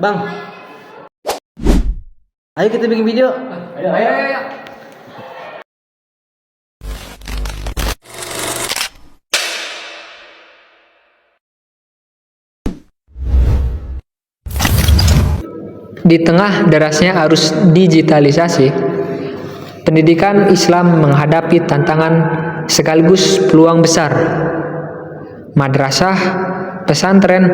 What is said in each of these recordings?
Bang, ayo kita bikin video. Ayo. Di tengah derasnya arus digitalisasi, pendidikan Islam menghadapi tantangan sekaligus peluang besar. Madrasah, pesantren,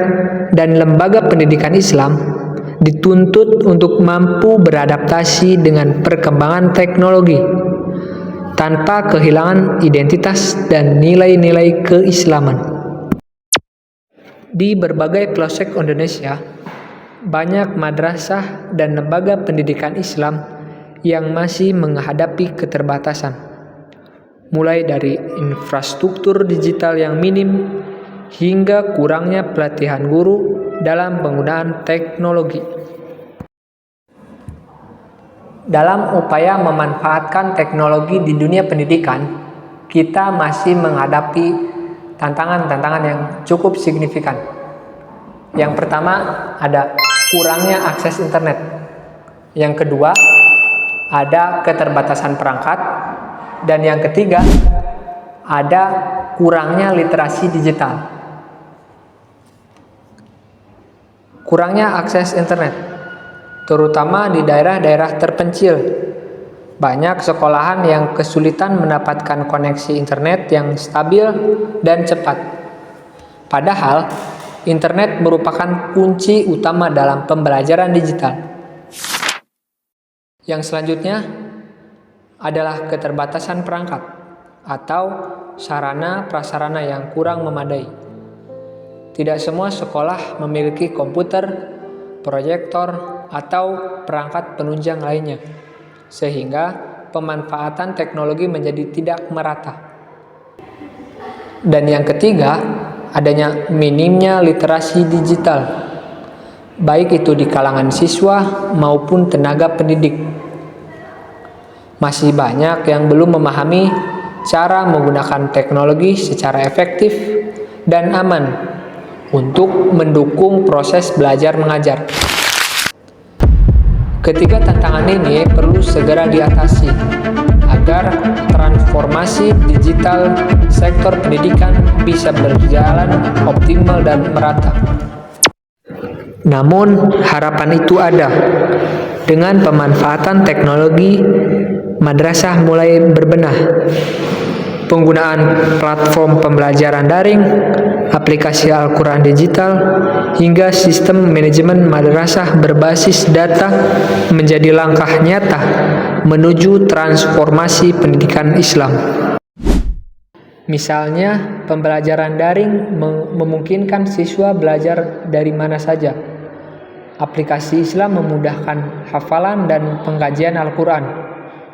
dan lembaga pendidikan Islam dituntut untuk mampu beradaptasi dengan perkembangan teknologi tanpa kehilangan identitas dan nilai-nilai keislaman. Di berbagai pelosok Indonesia, banyak madrasah dan lembaga pendidikan Islam yang masih menghadapi keterbatasan, mulai dari infrastruktur digital yang minim hingga kurangnya pelatihan guru dalam penggunaan teknologi. Dalam upaya memanfaatkan teknologi di dunia pendidikan, kita masih menghadapi tantangan-tantangan yang cukup signifikan. Yang pertama ada kurangnya akses internet. Yang kedua, ada keterbatasan perangkat. Dan yang ketiga, ada kurangnya literasi digital. Kurangnya akses internet, terutama di daerah-daerah terpencil. Banyak sekolahan yang kesulitan mendapatkan koneksi internet yang stabil dan cepat. Padahal, internet merupakan kunci utama dalam pembelajaran digital. Yang selanjutnya adalah keterbatasan perangkat atau sarana prasarana yang kurang memadai. Tidak semua sekolah memiliki komputer, proyektor, atau perangkat penunjang lainnya, sehingga pemanfaatan teknologi menjadi tidak merata. Dan yang ketiga, adanya minimnya literasi digital, baik itu di kalangan siswa maupun tenaga pendidik. Masih banyak yang belum memahami cara menggunakan teknologi secara efektif dan aman untuk mendukung proses belajar mengajar. Ketiga tantangan ini perlu segera diatasi agar transformasi digital sektor pendidikan bisa berjalan optimal dan merata. Namun, harapan itu ada. Dengan pemanfaatan teknologi, madrasah mulai berbenah. Penggunaan platform pembelajaran daring, aplikasi Al-Quran digital, hingga sistem manajemen madrasah berbasis data menjadi langkah nyata menuju transformasi pendidikan Islam. Misalnya, pembelajaran daring memungkinkan siswa belajar dari mana saja. Aplikasi Islam memudahkan hafalan dan pengkajian Al-Quran.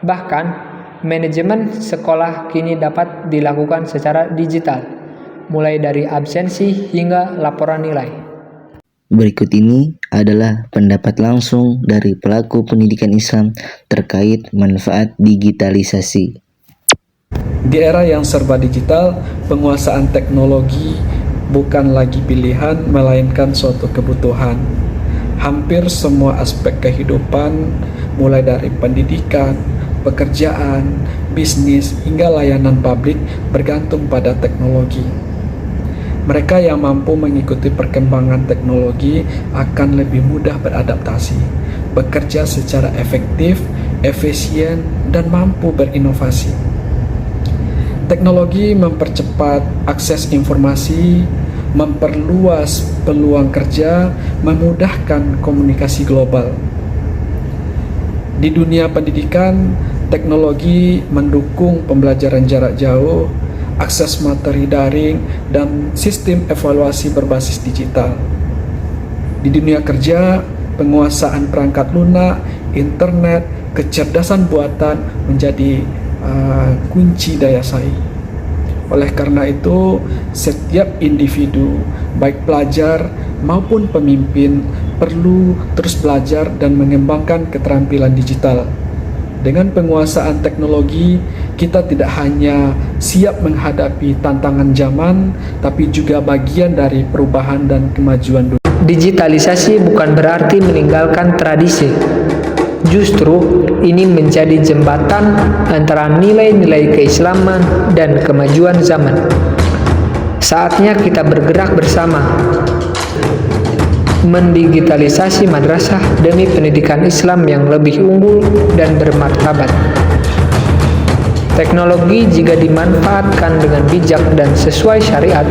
Bahkan, manajemen sekolah kini dapat dilakukan secara digital, mulai dari absensi hingga laporan nilai. Berikut ini adalah pendapat langsung dari pelaku pendidikan Islam terkait manfaat digitalisasi. Di era yang serba digital, penguasaan teknologi bukan lagi pilihan, melainkan suatu kebutuhan. Hampir semua aspek kehidupan, mulai dari pendidikan, pekerjaan, bisnis, hingga layanan publik bergantung pada teknologi. Mereka yang mampu mengikuti perkembangan teknologi akan lebih mudah beradaptasi, bekerja secara efektif, efisien, dan mampu berinovasi. Teknologi mempercepat akses informasi, memperluas peluang kerja, memudahkan komunikasi global. Di dunia pendidikan, teknologi mendukung pembelajaran jarak jauh, akses materi daring, dan sistem evaluasi berbasis digital. Di dunia kerja, penguasaan perangkat lunak, internet, kecerdasan buatan menjadi kunci daya saing. Oleh karena itu, setiap individu, baik pelajar maupun pemimpin, perlu terus belajar dan mengembangkan keterampilan digital. Dengan penguasaan teknologi, kita tidak hanya siap menghadapi tantangan zaman, tapi juga bagian dari perubahan dan kemajuan dunia. Digitalisasi bukan berarti meninggalkan tradisi. Justru ini menjadi jembatan antara nilai-nilai keislaman dan kemajuan zaman. Saatnya kita bergerak bersama mendigitalisasi madrasah demi pendidikan Islam yang lebih unggul dan bermartabat. Teknologi jika dimanfaatkan dengan bijak dan sesuai syariat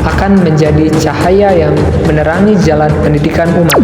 akan menjadi cahaya yang menerangi jalan pendidikan umat.